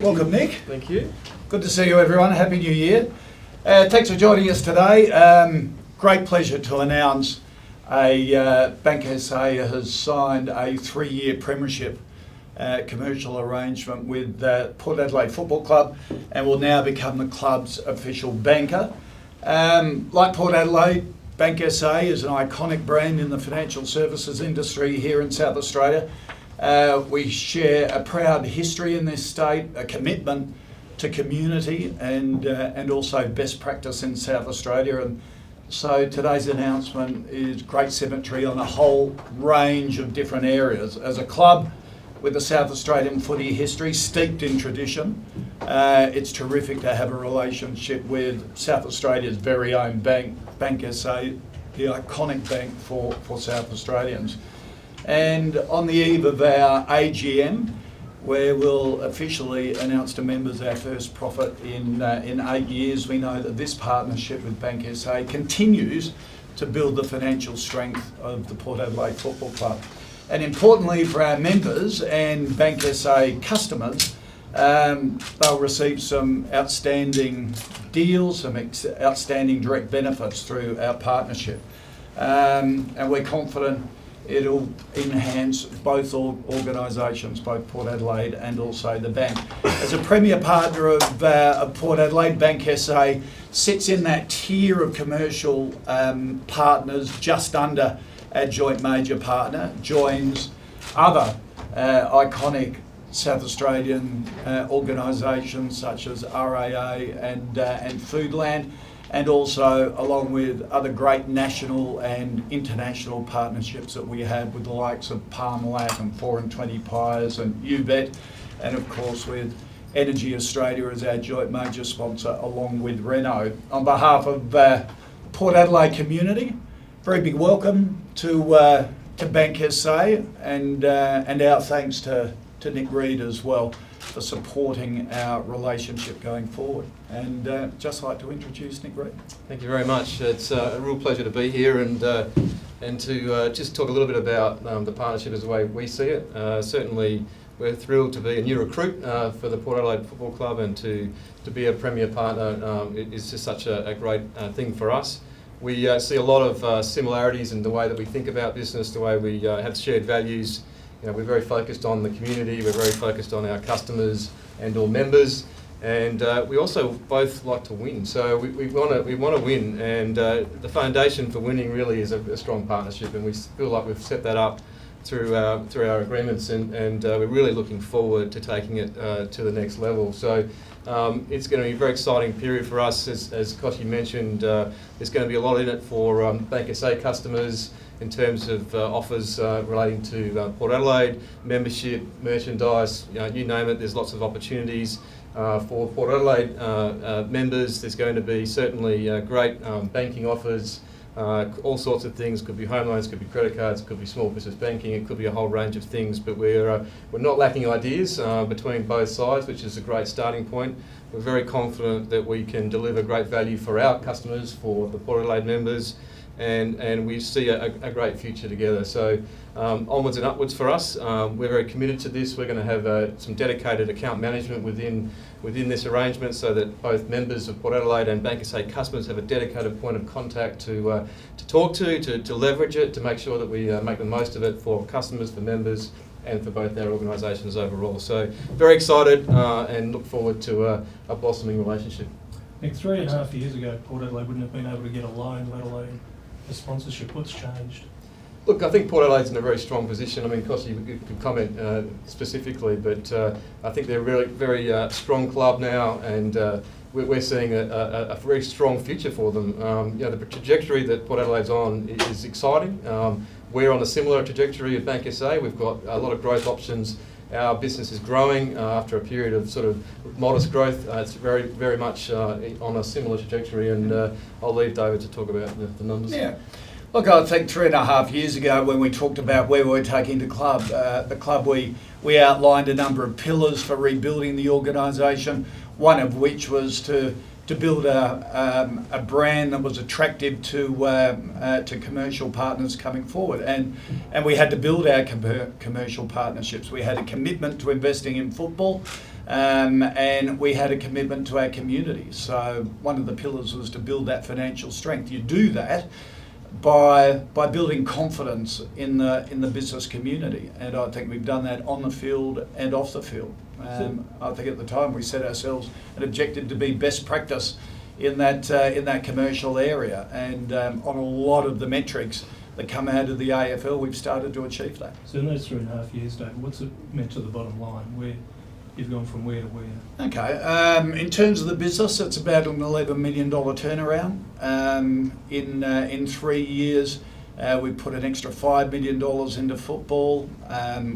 Welcome, Nick. Thank you. Good to see you, everyone. Happy New Year. Thanks for joining us today. Great pleasure to announce BankSA has signed a 3-year premiership commercial arrangement with Port Adelaide Football Club and will now become the club's official banker. Like Port Adelaide, BankSA is an iconic brand in the financial services industry here in South Australia. We share a proud history in this state, a commitment to community and also best practice in South Australia. And so today's announcement is great symmetry on a whole range of different areas. As a club with a South Australian footy history steeped in tradition, it's terrific to have a relationship with South Australia's very own bank, BankSA, the iconic bank for South Australians. And on the eve of our AGM, where we'll officially announce to members our first profit in 8 years, we know that this partnership with BankSA continues to build the financial strength of the Port Adelaide Football Club. And importantly for our members and BankSA customers, they'll receive some outstanding deals, some outstanding direct benefits through our partnership. And we're confident it'll enhance both organisations, both Port Adelaide and also the bank. As a premier partner of Port Adelaide, BankSA sits in that tier of commercial partners just under our joint major partner, joins other iconic South Australian organisations such as RAA and Foodland, and also along with other great national and international partnerships that we have with the likes of Parmalat and 4 and 20 Pies and UBET, and of course with Energy Australia as our joint major sponsor along with Renault. On behalf of Port Adelaide community, very big welcome to BankSA and our thanks to Nick Reid as well for supporting our relationship going forward. And just like to introduce Nick Reid. Thank you very much. It's a real pleasure to be here and to just talk a little bit about the partnership as the way we see it. Certainly we're thrilled to be a new recruit for the Port Adelaide Football Club, and to be a premier partner is just such a great thing for us. We see a lot of similarities in the way that we think about business, the way we have shared values. You know, we're very focused on the community, we're very focused on our customers and all members, and we also both like to win. So we want to win, and the foundation for winning really is a strong partnership, and we feel like we've set that up through our agreements, and we're really looking forward to taking it to the next level. So it's going to be a very exciting period for us. As Koch mentioned, there's going to be a lot in it for BankSA customers in terms of offers relating to Port Adelaide, membership, merchandise, you name it. There's lots of opportunities for Port Adelaide members. There's going to be certainly great banking offers, all sorts of things. Could be home loans, could be credit cards, could be small business banking, it could be a whole range of things, but we're not lacking ideas between both sides, which is a great starting point. We're very confident that we can deliver great value for our customers, for the Port Adelaide members, and we see a great future together. So onwards and upwards for us. We're very committed to this. We're going to have some dedicated account management within this arrangement, so that both members of Port Adelaide and BankSA customers have a dedicated point of contact to talk to leverage it, to make sure that we make the most of it for customers, for members, and for both our organisations overall. So very excited and look forward to a blossoming relationship. Nick, 3.5 years ago, Port Adelaide wouldn't have been able to get a loan, let alone a sponsorship. What's changed? Look, I think Port Adelaide's in a very strong position. I mean, Koch, you could comment specifically, but I think they're a really very strong club now, and we're seeing a very strong future for them. You know, the trajectory that Port Adelaide's on is exciting. We're on a similar trajectory at BankSA. We've got a lot of growth options. Our business is growing after a period of sort of modest growth. It's very much on a similar trajectory, and I'll leave David to talk about the numbers. Yeah. Look, I think 3.5 years ago when we talked about where we were taking the club, we outlined a number of pillars for rebuilding the organisation, one of which was to build a brand that was attractive to commercial partners coming forward, and we had to build our commercial partnerships. We had a commitment to investing in football, And we had a commitment to our community. So one of the pillars was to build that financial strength. You do that by building confidence in the business community, and I think we've done that on the field and off the field. I think at the time we set ourselves an objective to be best practice in that commercial area, and on a lot of the metrics that come out of the AFL, we've started to achieve that. So in those 3.5 years, David, what's it meant to the bottom line? Where you've gone from where to where? Okay, in terms of the business, it's about an $11 million turnaround. In 3 years, we put an extra $5 million into football.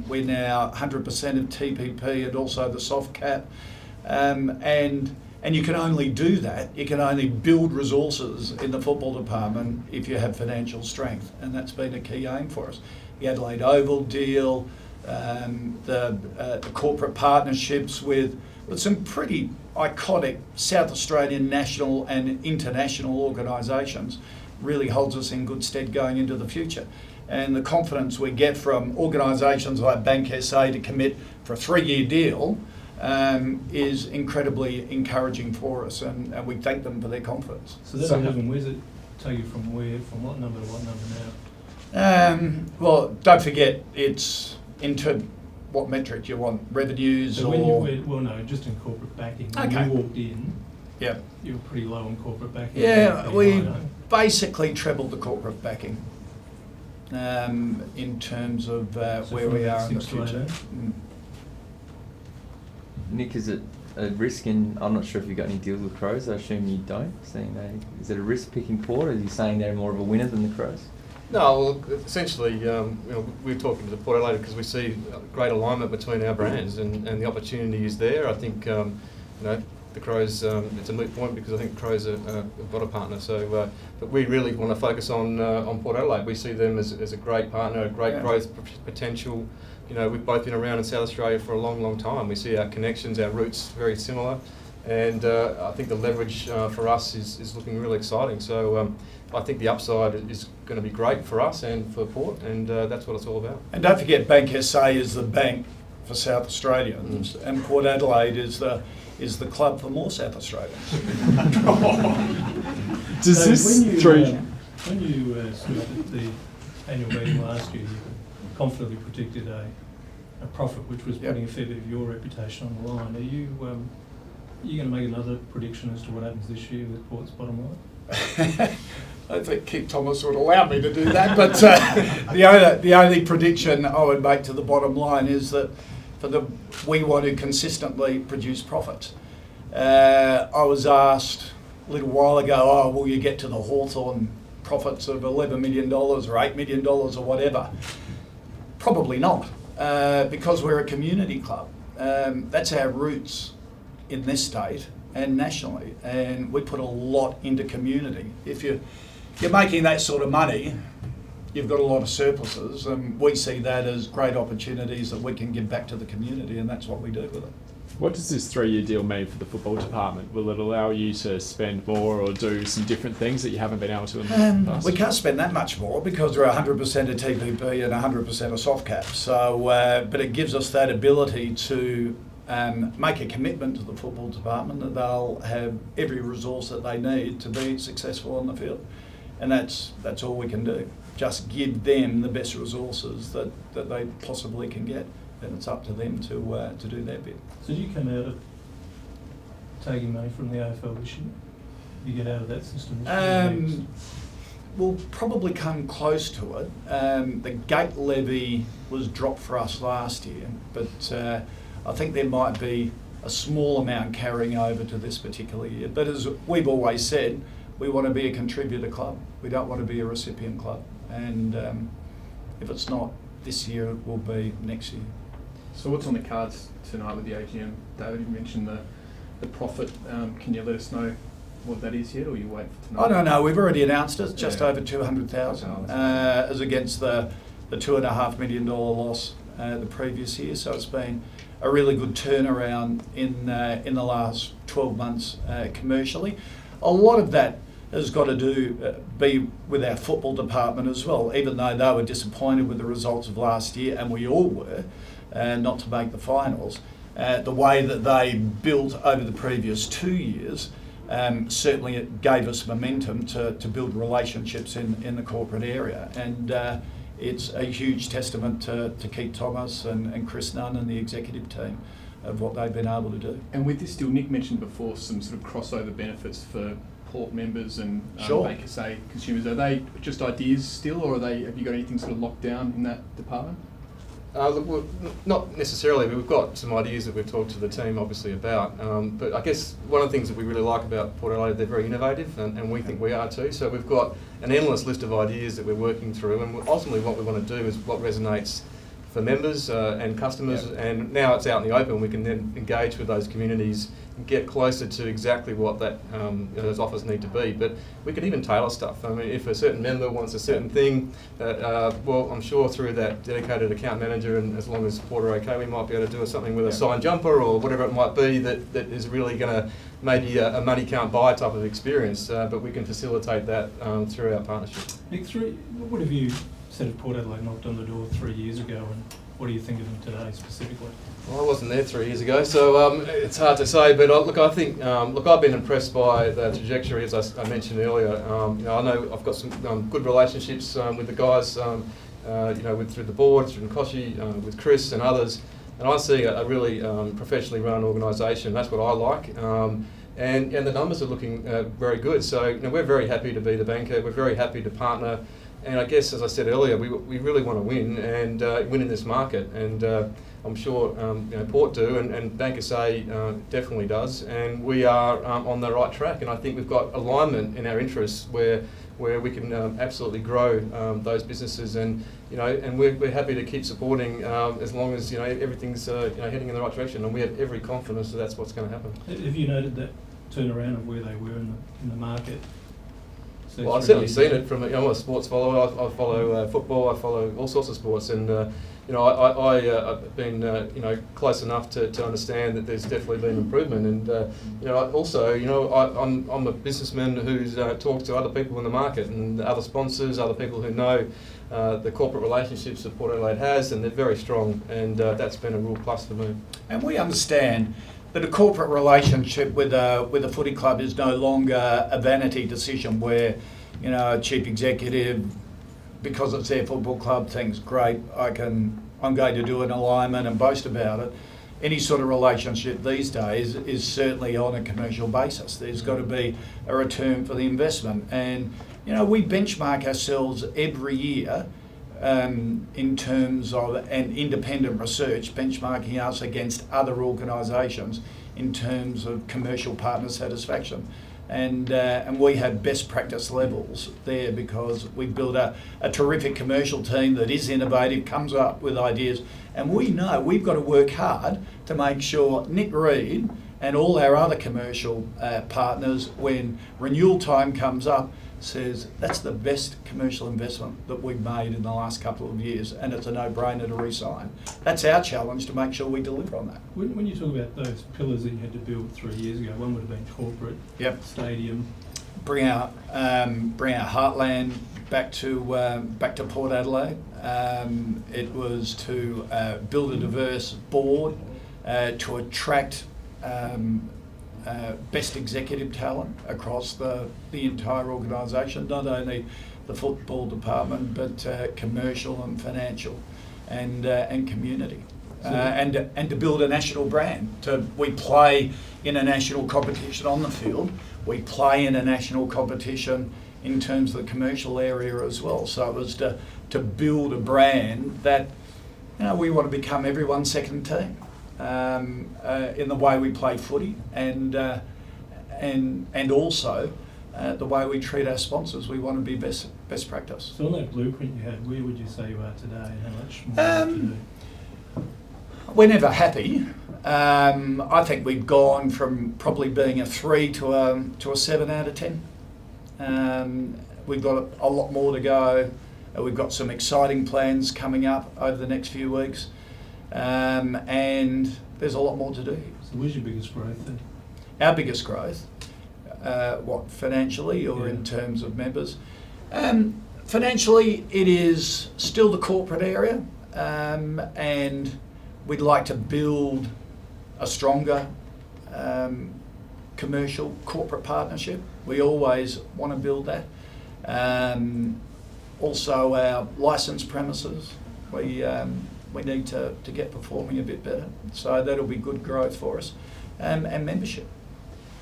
We're now 100% of TPP and also the soft cap. And you can only do that, you can only build resources in the football department if you have financial strength, and that's been a key aim for us. The Adelaide Oval deal, the corporate partnerships with some pretty iconic South Australian national and international organisations really holds us in good stead going into the future. And the confidence we get from organisations like BankSA to commit for a 3-year deal is incredibly encouraging for us, and we thank them for their confidence. So that 11, where's it take you from what number to what number now? Well, don't forget, it's into what metric you want, revenues so or... no, just in corporate backing. When Okay. you walked in, Yeah. you were pretty low on corporate backing. Yeah, we basically trebled the corporate backing in terms of So where from we about are in the 6 to 8, future. Nick, is it a risk in, I'm not sure if you've got any deals with Crows, I assume you don't, is it a risk picking Port, or are you saying they're more of a winner than the Crows? No, well, essentially, we're talking to the Port Adelaide because we see great alignment between our brands, and the opportunity is there. I think, the Crows, it's a moot point because I think Crows have got a partner. So, but we really want to focus on Port Adelaide. We see them as a great partner, a great growth potential. We've both been around in South Australia for a long, long time. We see our connections, our roots very similar, and I think the leverage for us is looking really exciting. So I think the upside is going to be great for us and for Port, and that's what it's all about. And don't forget, BankSA is the bank for South Australians, and Port Adelaide is the club for more South Australians. Does So this when you stood at the annual meeting last year, you confidently predicted a profit, which was putting a fair bit of your reputation on the line. Are you going to make another prediction as to what happens this year with Port's bottom line? I think Keith Thomas would allow me to do that, but the only prediction I would make to the bottom line is that we want to consistently produce profits. I was asked a little while ago, will you get to the Hawthorn profits of $11 million or $8 million or whatever? Probably not, because we're a community club. That's our roots in this state and nationally, and we put a lot into community. If you're making that sort of money, you've got a lot of surpluses, and we see that as great opportunities that we can give back to the community, and that's what we do with it. What does this 3-year deal mean for the football department? Will it allow you to spend more or do some different things that you haven't been able to in the past? We can't spend that much more because we're 100% of TPP and 100% of soft cap. So, but it gives us that ability to make a commitment to the football department that they'll have every resource that they need to be successful on the field. And that's all we can do. Just give them the best resources that they possibly can get. And it's up to them to do their bit. So do you come out of taking money from the AFL this year? You get out of that system this year? We'll probably come close to it. The gate levy was dropped for us last year, but I think there might be a small amount carrying over to this particular year. But as we've always said, we want to be a contributor club. We don't want to be a recipient club. And if it's not this year, it will be next year. So what's on the cards tonight with the AGM? David, you mentioned the profit. Can you let us know what that is yet, or you wait for tonight? I don't know. We've already announced it. It's just over 200,000 as against the $2.5 million loss the previous year. So it's been a really good turnaround in the last 12 months commercially. A lot of that has got to be with our football department as well, even though they were disappointed with the results of last year, and we all were, not to make the finals. the way that they built over the previous 2 years, certainly it gave us momentum to build relationships in the corporate area. And it's a huge testament to Keith Thomas and Chris Nunn and the executive team of what they've been able to do. And with this deal, Nick mentioned before some sort of crossover benefits for Port members and Sure. BankSA consumers. Are they just ideas still, or have you got anything sort of locked down in that department? Look, well, not necessarily. We've got some ideas that we've talked to the team obviously about, but I guess one of the things that we really like about Port Adelaide, they're very innovative, and we think we are too. So we've got an endless list of ideas that we're working through, and ultimately what we want to do is what resonates for members and customers, and now it's out in the open. We can then engage with those communities and get closer to exactly what that those offers need to be. But we can even tailor stuff. I mean, if a certain member wants a certain thing, well, I'm sure through that dedicated account manager, and as long as Port are okay, we might be able to do something with a signed jumper or whatever it might be that is really going to maybe a money can't buy type of experience. But we can facilitate that through our partnership. Nick, what have you said of Port Adelaide knocked on the door 3 years ago, and what do you think of them today specifically? Well, I wasn't there 3 years ago, so it's hard to say. But look, I think I've been impressed by the trajectory, as I mentioned earlier. I know I've got some good relationships with the guys, through the board, through Koch, with Chris and others, and I see a really professionally run organisation. That's what I like. And the numbers are looking very good. So we're very happy to be the banker. We're very happy to partner. And I guess, as I said earlier, we really want to win and win in this market. And I'm sure Port do, and BankSA definitely does. And we are on the right track. And I think we've got alignment in our interests where we can absolutely grow those businesses. And and we're happy to keep supporting as long as everything's heading in the right direction. And we have every confidence that that's what's going to happen. Have you noted that turnaround of where they were in the market? So well, I've certainly seen it from I'm a sports follower. I follow football. I follow all sorts of sports, and I've been close enough to understand that there's definitely been improvement. And I'm a businessman who's talked to other people in the market and other sponsors, other people who know the corporate relationships that Port Adelaide has, and they're very strong. And that's been a real plus for me. And we understand that a corporate relationship with a footy club is no longer a vanity decision where, a chief executive, because it's their football club, thinks, great, I'm going to do an alignment and boast about it. Any sort of relationship these days is certainly on a commercial basis. There's got to be a return for the investment. And, we benchmark ourselves every year in terms of an independent research, benchmarking us against other organisations in terms of commercial partner satisfaction. And we have best practice levels there because we build a terrific commercial team that is innovative, comes up with ideas, and we know we've got to work hard to make sure Nick Reid and all our other commercial partners, when renewal time comes up, says that's the best commercial investment that we've made in the last couple of years, and it's a no-brainer to re-sign. That's our challenge, to make sure we deliver on that. When you talk about those pillars that you had to build 3 years ago, one would have been corporate, stadium. Bring our heartland back to Port Adelaide. It was to build a diverse board, to attract best executive talent across the entire organisation, not only the football department, but commercial and financial and community. And to build a national brand. We play in a national competition on the field. We play in a national competition in terms of the commercial area as well. So it was to build a brand that we want to become everyone's second team. In the way we play footy and also the way we treat our sponsors. We want to be best practice. So on that blueprint you had, where would you say you are today, and how much more to do? We're never happy. I think we've gone from probably being a 3 to a 7 out of 10. We've got a lot more to go. We've got some exciting plans coming up over the next few weeks. And there's a lot more to do. So where's your biggest growth then? Our biggest growth, financially or in terms of members? Financially, it is still the corporate area, and we'd like to build a stronger commercial corporate partnership. We always want to build that. Also our licensed premises, we need to get performing a bit better. So that'll be good growth for us. And membership.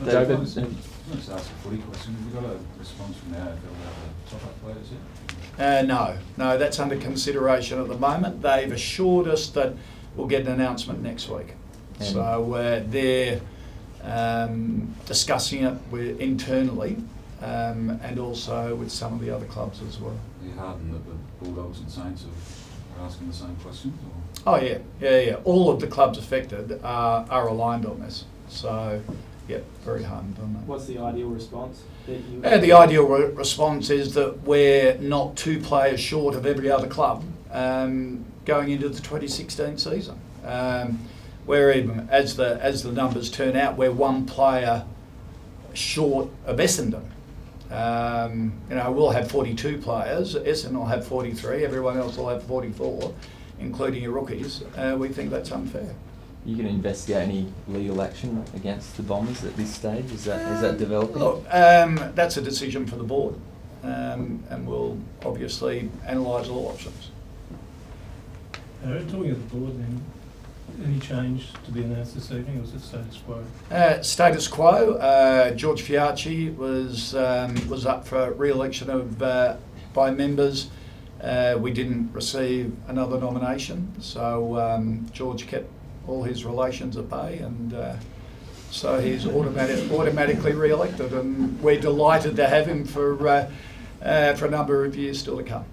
David? Let's ask a footy question. Have you got a response from the AFL about the top-up players yet? No, that's under consideration at the moment. They've assured us that we'll get an announcement next week. So they're discussing it internally and also with some of the other clubs as well. Are you heartened that the Bulldogs and Saints are asking the same questions? Or? Oh yeah. All of the clubs affected are aligned on this. So, yeah, very heartened on that. What's the ideal response? The ideal response is that we're not 2 players short of every other club going into the 2016 season. We're even, as the numbers turn out, we're 1 player short of Essendon. We'll have 42 players. Essendon will have 43. Everyone else will have 44, including your rookies. We think that's unfair. You can investigate any legal action against the Bombers at this stage? Is that developing? Look, that's a decision for the board, and we'll obviously analyse all options. Talking of the board then, any change to be announced this evening, or is it status quo? Status quo. George Fiacci was up for re-election by members. We didn't receive another nomination, so George kept all his relations at bay, and so he's automatically re-elected, and we're delighted to have him for a number of years still to come.